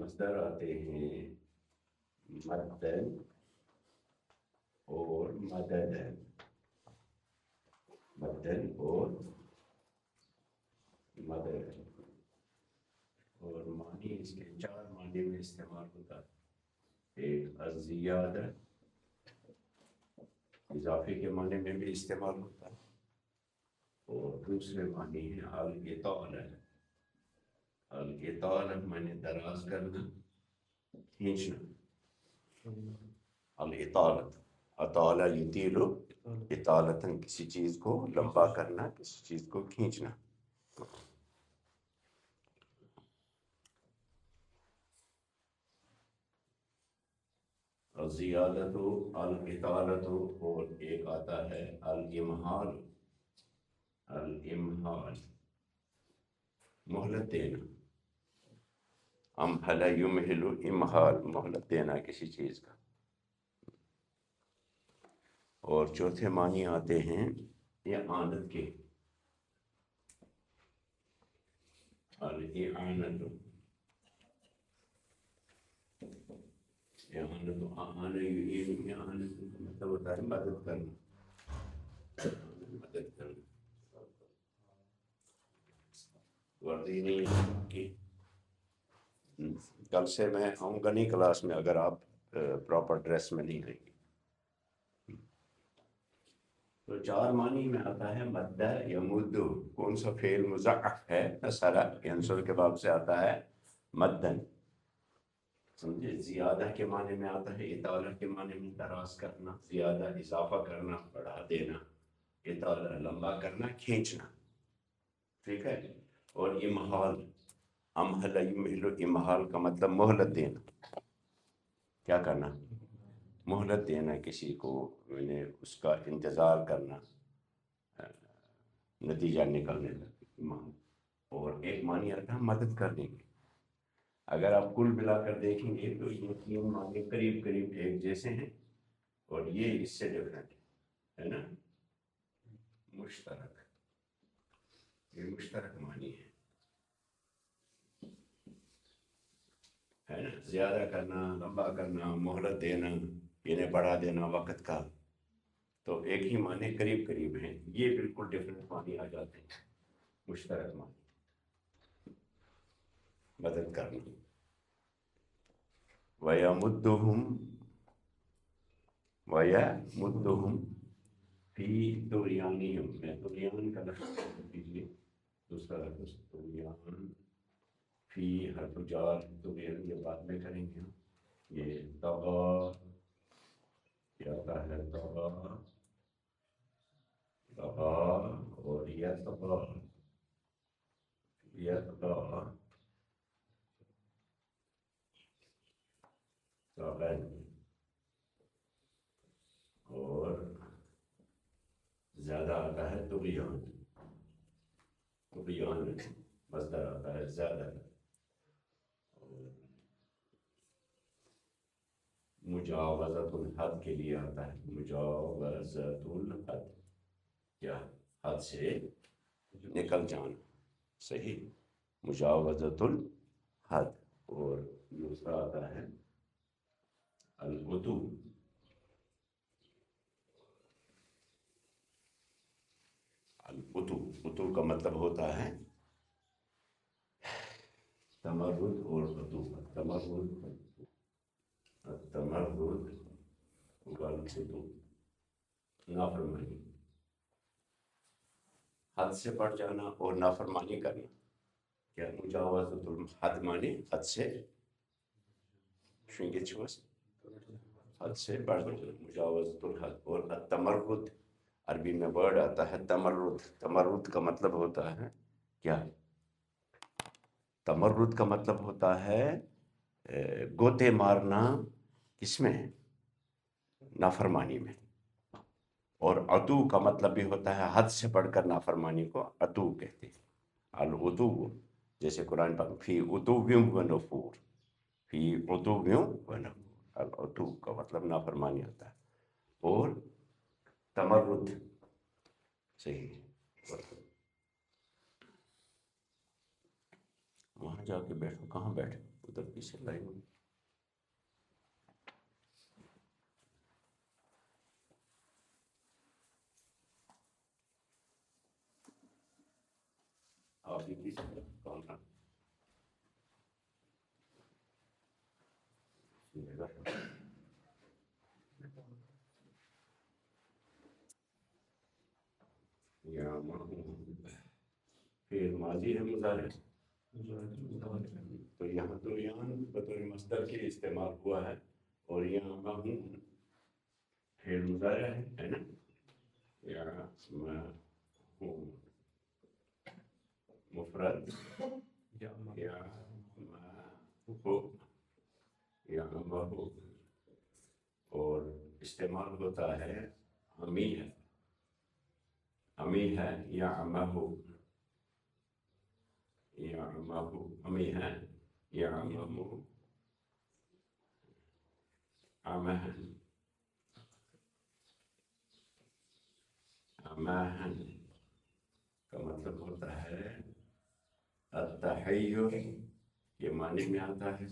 مصدر آتے ہیں مدن اور مددن، مدن اور مددن، اور معنی اس کے 4 معنی میں استعمال ہوتا ہے۔ ایک الزیادہ، اضافے کے معنی میں بھی استعمال ہوتا ہے، اور دوسرے معنی ہے الاطالہ، الاطالہ معنی دراز کرنا، کھینچنا، الاطالۃ، اطالہ یطیل اطالتاً، کسی چیز کو لمبا کرنا، کسی چیز کو کھینچنا۔ الزیادۃ، الاطالۃ، اور ایک آتا ہے الامہال، الامہال مہلت دینا، امہل یمہل امہال، مہلت دینا کسی چیز کا۔ اور چوتھے معنی آتے ہیں اعانت کے، الاعانت، اعانت، اعان یعین، اعانت کا مطلب ہوتا ہے مدد کرنا، مدد کرنا۔ وردی نہیں ہے کہ کل سے میں آؤں گا نہیں کلاس میں اگر آپ پراپر ڈریس میں نہیں آئیں گے۔ تو 4 معنی میں آتا ہے مدہ یمد، کون سا فعل مضاعف ہے، نصر ینصر کے باب سے آتا ہے مدن، سمجھے۔ زیادہ کے معنی میں آتا ہے اطالہ کے معنی میں دراز کرنا، زیادہ اضافہ کرنا، بڑھا دینا، اطالہ لمبا کرنا، کھینچنا، ٹھیک ہے۔ اور امہال، امہل یمہل امہال کا مطلب مہلت دینا، کیا کرنا، مہلت دینا کسی کو، یعنی اس کا انتظار کرنا نتیجہ نکلنے تک۔ اور ایک معنی آتا ہے مدد کرنے کی۔ اگر آپ کل ملا کر دیکھیں گے تو یہ 3 معنی قریب قریب ایک جیسے ہیں، اور یہ اس سے ڈفرینٹ ہے نا، مشترک، یہ مشترک معنی ہے نا، زیادہ کرنا، لمبا کرنا، مہلت دینا، یعنی بڑھا دینا وقت کا، تو ایک ہی معنی قریب قریب ہیں، یہ بالکل ڈفرینٹ معنی آ جاتے ہیں، مشترک معنی، مدد کرنا۔ وَيَمُدُّهُمْ، وَيَمُدُّهُمْ فی طغیانہم، میں طغیان کا لفظ دیجیے، دوسرا لفظ طغیان، فی حرف جار، طغیان یہ بعد میں کریں گے، یہ طغا، یہ آتا ہے طغا، طغا، اور یطغا، یطغا، طغن، اور زیادہ آتا ہے طغیان، طغیان مصدر آتا ہے زیادہ، اور مجاوزۃ الحد کے لیے آتا ہے مجاوزۃ الحد، کیا، حد سے نکل جانا، صحیح، مجاوزۃ الحد۔ اور دوسرا آتا ہے العتو، العتو، عتو کا مطلب ہوتا ہے تمرد اور عتو، تمرد، التمرد والعتو، نافرمانی، حد سے بڑھ جانا اور نافرمانی کرنا، کیا، مجاوزۃ الحد معنی حد سے، شنگچوس، حد سے بڑھ جانا، مجاوزۃ الحد۔ اور التمرد، عربی میں ورڈ آتا ہے تمرد، تمرد کا مطلب ہوتا ہے کیا، تمرد کا مطلب ہوتا ہے گوتے مارنا، کس میں، نافرمانی میں۔ اور عتو کا مطلب بھی ہوتا ہے حد سے بڑھ کر نافرمانی کو عتو کہتے ہیں، العتو، جیسے قرآن پاک فی عتو و نفور، فی عتو و نفور، العتو کا مطلب نافرمانی ہوتا ہے، اور تمرد، صحیح، وہاں جا کے بیٹھو، کہاں بیٹھے، ادھر پیچھے لائن آپ بھی پیچھے کون تھا فعل ماضی ہے مضارع، تو یہاں تو بطور مصدر کے استعمال ہوا ہے، اور یہاں مہوں فعل مضارع ہے نا، یا مہوں مفرد یا مہو یا مہو، اور استعمال ہوتا ہے ہمی ہے، ہمی ہے یا مہو، یا مہو ہمی ہے یا مہو امہن، امہن کا مطلب ہوتا ہے التحیر، یہ معنی میں آتا ہے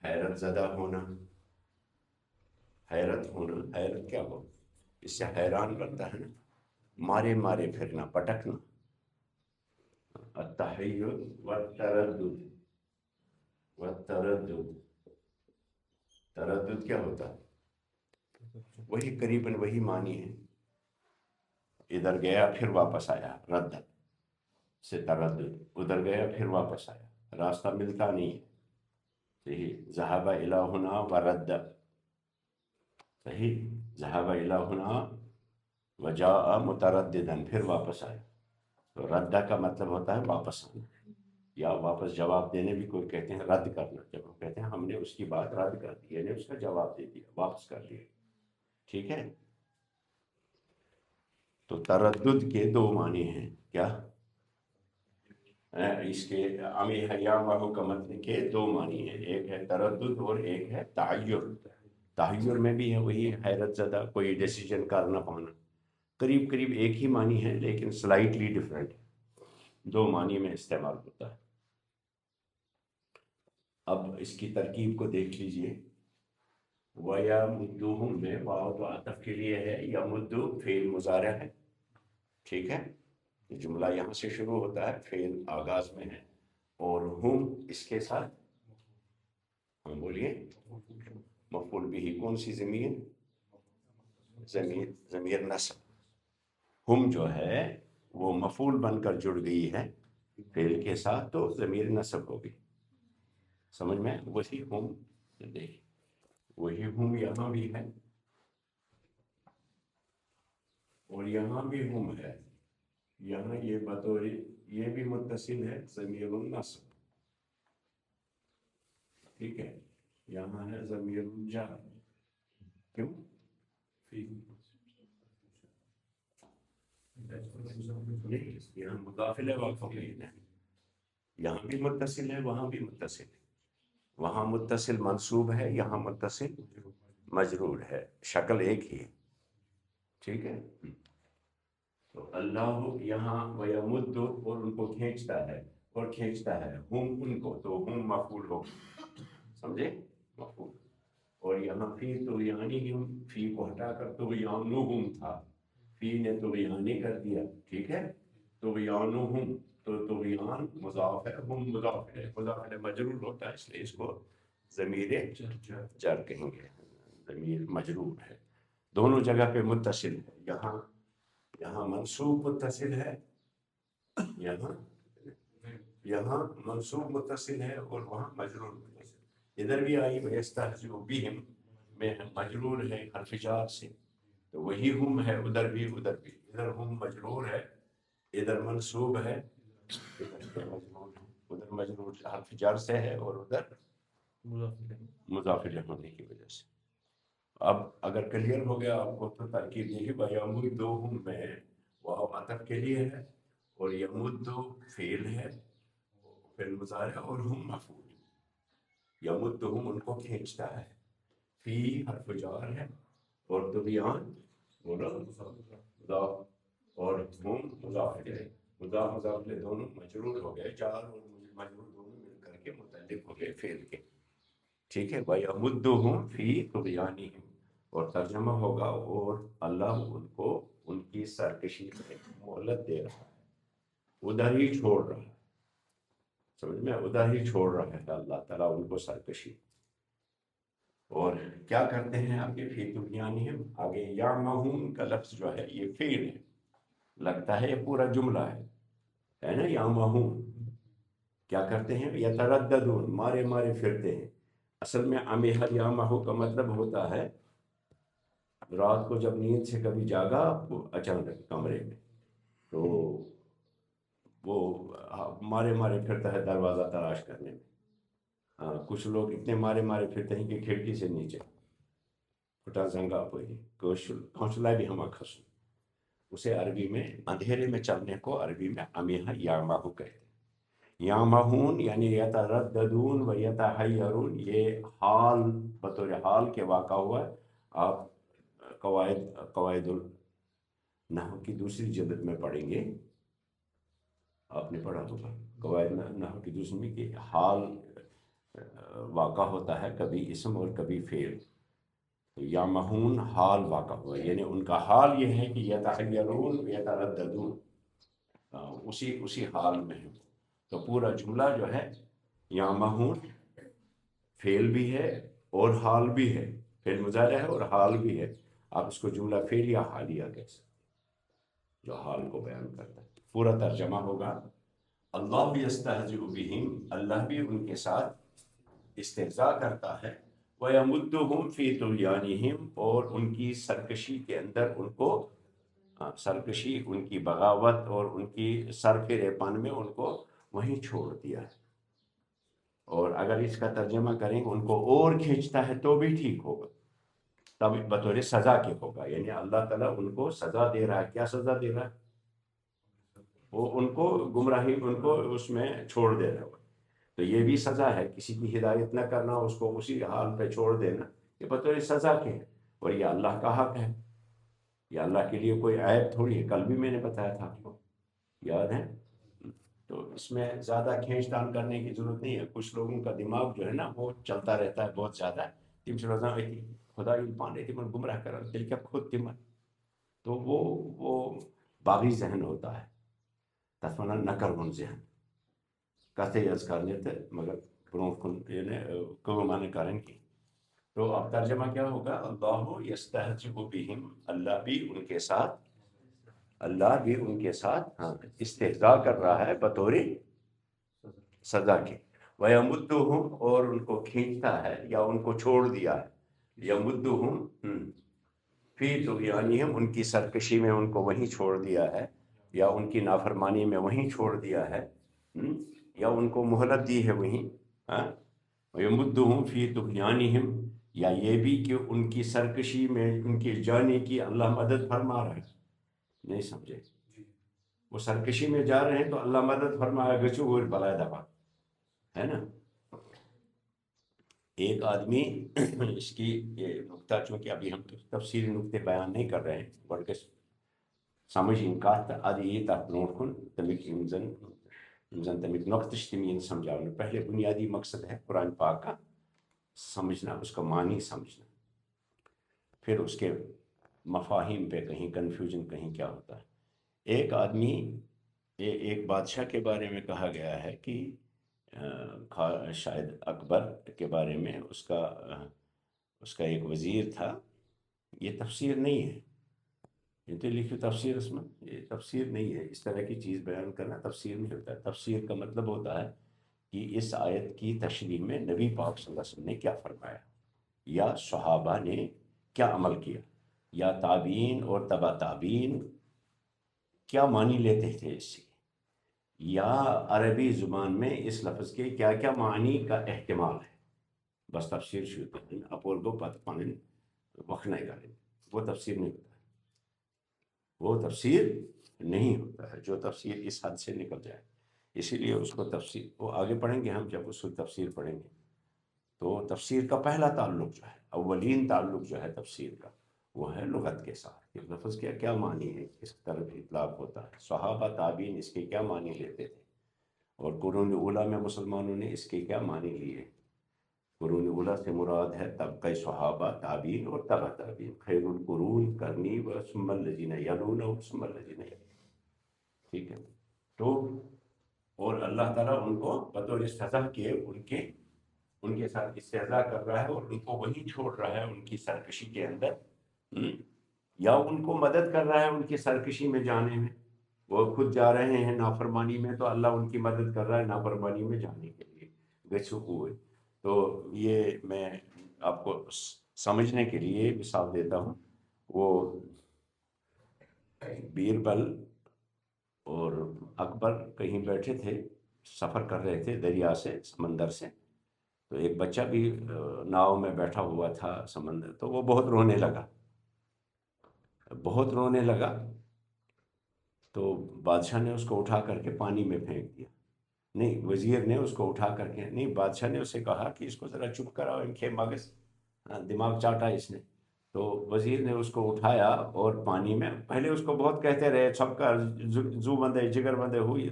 حیرت زدہ ہونا، حیرت ہونا، حیرت کیا ہو، اس سے حیران بنتا ہے نا، مارے مارے پھرنا، پٹکنا، التحیر والتردد، والتردد، تردد کیا ہوتا ہے، وہی قریباً وہی معنی ہے، ادھر گیا پھر واپس آیا، رد سے تردد، ادھر گیا پھر واپس آیا، راستہ ملتا نہیں ہے، صحیح، ذهب الى هنا ورد، صحیح، ذهب الى هنا وجاء مترددا، پھر واپس آیا، تو رد کا مطلب ہوتا ہے واپس آنا، یا واپس جواب دینے بھی کوئی کہتے ہیں رد کرنا، جب ہم کہتے ہیں ہم نے اس کی بات رد کر دی، یعنی اس کا جواب دے دیا، واپس کر لیا، ٹھیک ہے۔ تو تردد کے دو معنی ہیں، کیا اس کے امی حیام و حکمت کے دو معنی ہیں، ایک ہے تردد اور ایک ہے تعیر، تعیر میں بھی ہے وہی حیرت زدہ، کوئی ڈیسیجن کر نہ پانا، قریب قریب ایک ہی معنی ہے لیکن سلائٹلی ڈفرینٹ ہے، دو معنی میں استعمال ہوتا ہے۔ اب اس کی ترکیب کو دیکھ لیجئے، وَيَمُدُّهُم میں واو تو عطف کے لیے ہے، یمد فعل مضارع ہے، ٹھیک ہے، جملہ یہاں سے شروع ہوتا ہے، فعل آغاز میں ہے، اور ہم اس کے ساتھ، ہم بولیے مفعول بھی، کون سی ضمیر، ضمیر نصب، ہم جو ہے وہ مفعول بن کر جڑ گئی ہے فعل کے ساتھ، تو ضمیر نصب ہوگی، سمجھ میں، وہی ہم، دیکھ وہی ہم یہاں بھی ہے اور یہاں بھی ہم ہے، یہاں یہ بطور یہ بھی متصل ہے ضمیر النصب، ٹھیک ہے، یہاں ہے ضمیر الجر، کیوں یہاں مداخل واقع ہے، یہاں بھی متصل ہے وہاں بھی متصل ہے، وہاں متصل منصوب ہے، یہاں متصل مجرور ہے، شکل ایک ہی ہے، ٹھیک ہے۔ تو اللہ یہاں ویمد، اور ان کو کھینچتا ہے، اور کھینچتا ہے ہم ان کو، تو ہم مفعول ہو، سمجھے، مفعول، اور یہاں فی تو یعنی ہم، فی کو ہٹا کر تو یعنوہم تھا، فی نے تو یعنی کر دیا، ٹھیک ہے، تو یعنوہم، تو یان مضاف ہے، ہم مضاف ہے، مضاف ہے مجرور ہوتا ہے، اس لیے اس کو ضمیر جر کہیں گے، ضمیر مجرور ہے، دونوں جگہ پہ متصل ہے، یہاں منصوب متصل ہے، یہاں منصوب متصل ہے، اور وہاں مجرور متصل، ادھر بھی آئی وَيَسْتَهْزِئُ بِهِمْ میں مجرور ہے حرف جار سے، تو وہی ہم ہے ادھر بھی، ادھر ہم مجرور ہے، ادھر منصوب ہے، ادھر مجرور حرف جار سے ہے، اور ادھر مضاف الیہ ہونے کی وجہ سے۔ اب اگر کلیئر ہو گیا آپ کو تو ترکیب دیکھیے، وَيَمُدُّهُم میں واو عطف کے لیے ہے، اور یمد فعل ہے، فعل مضارع، اور ہم مفعول، یمدہم ان کو کھینچتا ہے، فی حرف جار ہے، اور طغیان بولو مضاف، اور ہم مضاف الیہ، مضاف الیہ دونوں مجرور ہو گئے، جار اور مجرور دونوں مل کر کے متعلق متعلق ہو گئے فعل کے، ٹھیک ہے. وَيَمُدُّهُمْ فِي طُغْيَانِهِمْ، اور ترجمہ ہوگا اور اللہ ان کو ان کی سرکشی میں مہلت دے رہا ہے، ادھر ہی چھوڑ رہا ہے، سمجھ میں، ادھر ہی چھوڑ رہا ہے اللہ تعالیٰ ان کو سرکشی. اور کیا کرتے ہیں آگے فی طغیانہم، آگے یعمہون کا لفظ جو ہے یہ فعل ہے، لگتا ہے یہ پورا جملہ ہے نا. یعمہون کیا کرتے ہیں، یترددون، مارے مارے پھرتے ہیں. اصل میں امیہ یامہو کا مطلب ہوتا ہے رات کو جب نیند سے کبھی جاگا وہ اچانک کمرے میں، تو وہ مارے مارے پھرتا ہے دروازہ تلاش کرنے میں. ہاں کچھ لوگ اتنے مارے مارے پھرتے ہیں کہ کھڑکی سے نیچے پھٹا زنگا پوئی کھوسلا بھی ہما کھسو، اسے عربی میں اندھیرے میں چلنے کو عربی میں امیہ یامہو کہتے ہیں. یامہون یعنی یترددون و یتحیرون، یہ حال بطور حال کے واقع ہوا ہے. آپ قواعد النحو کی دوسری جلد میں پڑھیں گے، آپ نے پڑھا ہوگا قواعد نحو کی دوسری میں کہ حال واقع ہوتا ہے کبھی اسم اور کبھی فعل. یامہون حال واقع ہوا، یعنی ان کا حال یہ ہے کہ یتحیرون یترددون، اسی حال میں ہے. تو پورا جملہ جو ہے یامہون فعل بھی ہے اور حال بھی ہے، فعل مضارع ہے اور حال بھی ہے. آپ اس کو جملہ فعل یا حالیہ کہہ سکتے جو حال کو بیان کرتا ہے. پورا ترجمہ ہوگا اللہ یستہزئ بہم، اللہ بھی ان کے ساتھ استہزاء کرتا ہے. وَيَمُدُّهُمْ فِي طُغْيَانِهِمْ، اور ان کی سرکشی کے اندر ان کو سرکشی، ان کی بغاوت اور ان کی سرفرے پن میں ان کو وہیں چھوڑ دیا ہے. اور اگر اس کا ترجمہ کریں ان کو اور کھینچتا ہے تو بھی ٹھیک ہوگا، تب بطور سزا کے ہوگا. یعنی اللہ تعالیٰ ان کو سزا دے رہا ہے. کیا سزا دے رہا ہے؟ وہ ان کو گمراہی، ان کو اس میں چھوڑ دے رہا ہے. تو یہ بھی سزا ہے، کسی کی ہدایت نہ کرنا، اس کو اسی حال پہ چھوڑ دینا، یہ بطور سزا کے ہے. اور یہ اللہ کا حق ہے، یہ اللہ کے لیے کوئی عیب تھوڑی ہے. کل بھی میں نے بتایا تھا آپ کو، یاد ہے. تو اس میں زیادہ کھینچ تان کرنے کی ضرورت نہیں ہے. کچھ لوگوں کا دماغ جو ہے نا وہ چلتا رہتا ہے بہت زیادہ. تم سے روزانہ خدا پانے تمہیں گمراہ کر دل کیا خود تمہیں، تو وہ باغی ذہن ہوتا ہے. تفنا نہ کر ذہن کتے از کرنے تھے مگر برونٹ کن مانے کریں کی. تو اب ترجمہ کیا ہوگا، اللہ یستہزئ بہم، اللہ بھی ان کے ساتھ، اللہ بھی ان کے ساتھ استہزاء کر رہا ہے بطور سزا کے. وَيَمُدُّهُمْ، اور ان کو کھینچتا ہے یا ان کو چھوڑ دیا ہے. يَمُدُّهُمْ فِي طُغْيَانِهِمْ، ان کی سرکشی میں ان کو وہیں چھوڑ دیا ہے، یا ان کی نافرمانی میں وہیں چھوڑ دیا ہے، یا ان کو مہلت دی ہے وہیں. وَيَمُدُّهُمْ فِي طُغْيَانِهِمْ، یا یہ بھی کہ ان کی سرکشی میں ان کی جانے کی اللہ مدد فرما رہا ہے. نہیں سمجھے، وہ سرکشی میں جا رہے ہیں تو اللہ مدد فرمایا گچو اور بلائے دبا ہے نا. ایک آدمی اس کی یہ نقطہ، چونکہ ابھی ہم تفصیلی نقطے بیان نہیں کر رہے ہیں، بلکہ سمجھ ان کا آدھی یہ تک نوٹ کن تمک انزن تمک نقطش تمین سمجھاؤں. پہلے بنیادی مقصد ہے قرآن پاک کا سمجھنا، اس کا معنی سمجھنا، پھر اس کے مفاہیم پہ کہیں کنفیوژن کہیں کیا ہوتا ہے. ایک آدمی، ایک بادشاہ کے بارے میں کہا گیا ہے کہ شاید اکبر کے بارے میں، اس کا ایک وزیر تھا. یہ تفسیر نہیں ہے، یہ تو لکھی تفسیر، اس میں یہ تفسیر نہیں ہے. اس طرح کی چیز بیان کرنا تفسیر نہیں ہوتا ہے. تفسیر کا مطلب ہوتا ہے کہ اس آیت کی تشریح میں نبی پاک صلی اللہ علیہ وسلم نے کیا فرمایا، یا صحابہ نے کیا عمل کیا، یا تابعین اور تبع تابعین کیا معنی لیتے تھے اس سے، یا عربی زبان میں اس لفظ کے کیا کیا معنی کا احتمال ہے. بس تفسیر شروع کریں اپور کو پت پانے وقت نہیں کریں، وہ تفسیر نہیں ہوتا ہے. وہ تفسیر نہیں ہوتا ہے جو تفسیر اس حد سے نکل جائے. اسی لیے اس کو تفسیر وہ آگے پڑھیں گے ہم جب اس کو تفسیر پڑھیں گے. تو تفسیر کا پہلا تعلق جو ہے، اولین تعلق جو ہے تفسیر کا، وہ ہے لغت کے ساتھ. کہ لفظ کا کیا معنی ہے، کس طرف اطلاق ہوتا ہے، صحابہ تابعین اس کے کیا معنی لیتے تھے. اور قرون اولا میں مسلمانوں نے اس کے کیا معنی لیے؟ قرون اولا سے مراد ہے طبقہ صحابہ، تابعین اور تبع تابعین، خیر القرون کرنی و ثم الذین یلون و ثم الذین یلون، ٹھیک ہے؟ تو اور اللہ تعالیٰ ان کو بطور سزا کے ان کے ساتھ استہزاء کر رہا ہے اور ان کو وہیں چھوڑ رہا ہے ان کی سرکشی کے اندر، یا ان کو مدد کر رہا ہے ان کی سرکشی میں جانے میں. وہ خود جا رہے ہیں نافرمانی میں تو اللہ ان کی مدد کر رہا ہے نافرمانی میں جانے کے لیے. گچھو ہوئے. تو یہ میں آپ کو سمجھنے کے لیے مثال دیتا ہوں. وہ بیربل اور اکبر کہیں بیٹھے تھے، سفر کر رہے تھے دریا سے، سمندر سے. تو ایک بچہ بھی ناؤ میں بیٹھا ہوا تھا سمندر، تو وہ بہت رونے لگا، بہت رونے لگا. تو بادشاہ نے اس کو اٹھا کر کے پانی میں پھینک دیا. نہیں، وزیر نے اس کو اٹھا کر کے، نہیں، بادشاہ نے اسے کہا کہ اس کو ذرا چپ کراؤ، ان کے مغز دماغ چاٹا اس نے. تو وزیر نے اس کو اٹھایا اور پانی میں، پہلے اس کو بہت کہتے رہے سب کا زو بندے جگر بندے ہوئی.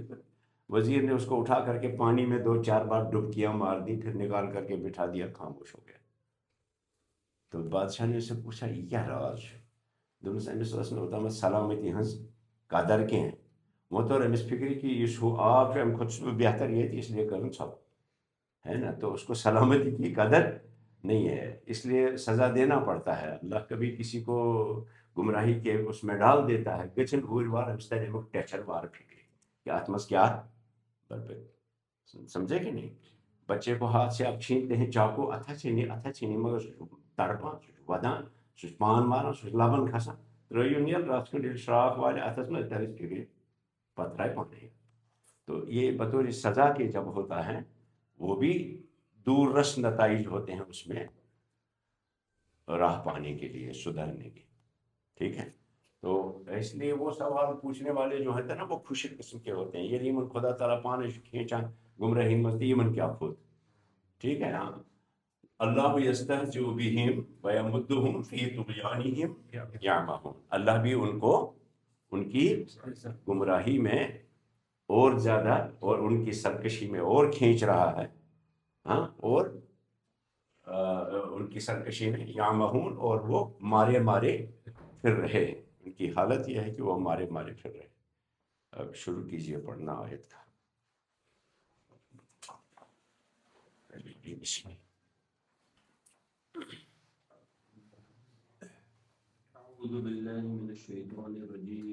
وزیر نے اس کو اٹھا کر کے پانی میں 2-4 بار ڈبکیاں مار دی، پھر نکال کر کے بٹھا دیا، خاموش ہو گیا. تو بادشاہ نے اسے پوچھا یہ کیا راز ہے؟ دوپس أمس ٲس نہٕ اوتامتھ سلامتی ہنٛز قدر کینٛہہ. وہ تو أمس فکر کہ یُس ہُہ آب چھُ امہِ کھۄتہٕ چھُس بہٕ بہتر ییٚتہِ، اس لیے کٔرٕن ژھۄپہٕ، ہے نا. تو اس کو سلامتی کی قدر نہیں ہے، اس لیے سزا دینا پڑتا ہے. اللہ کبھی کسی کو گمراہی کے اس میں ڈال دیتا ہے. گچھن اوٗرۍ وار أمِس ترِ امیُک ٹیچر وار فکرِ کہ اتھ منٛز کیا سمجھے کہ نہیں. بچے کو ہاتھ سے آپ چھینتے ہیں چاقو، اتھا چھینی مگر سُہ چھُ تڑپان، سُہ چھُ ودان، سُہ چھُ پان ماران، سُہ چھُ لبن کھسان. ترٲیِو نیل راتھ کھنٛڈ ییٚلہِ شراکھ والہِ اتھس منٛز ترِ فکرِ، پتہٕ ترٛایہِ پانے. تو یہ بطور سزا کے جب ہوتا ہے وہ بھی دور رس نتائج ہوتے ہیں اس میں راہ پانے کے لیے، سدھرنے کے. ٹھیک ہے. تو اس لیے وہ سوال پوچھنے والے جو ہوتے ہیں نا وہ خوش قسم کے ہوتے ہیں. یہ یمن خدا تعالیٰ پانے کھینچان گمراہی مز یمن کیا خود. ٹھیک ہے. ہاں، اللہ یستہزئ بہم ویمدہم فی طغیانہم یعمہون. اللہ بھی ان کو ان کی گمراہی میں اور زیادہ اور ان کی سرکشی میں اور کھینچ رہا ہے. ہاں، اور ان کی سرکشی میں یعمہون، اور وہ مارے مارے پھر رہے. ان کی حالت یہ ہے کہ وہ مارے مارے پھر رہے. اب شروع کیجئے پڑھنا آیت کا. بسم اللہ. أعوذ بالله من الشيطان الرجيم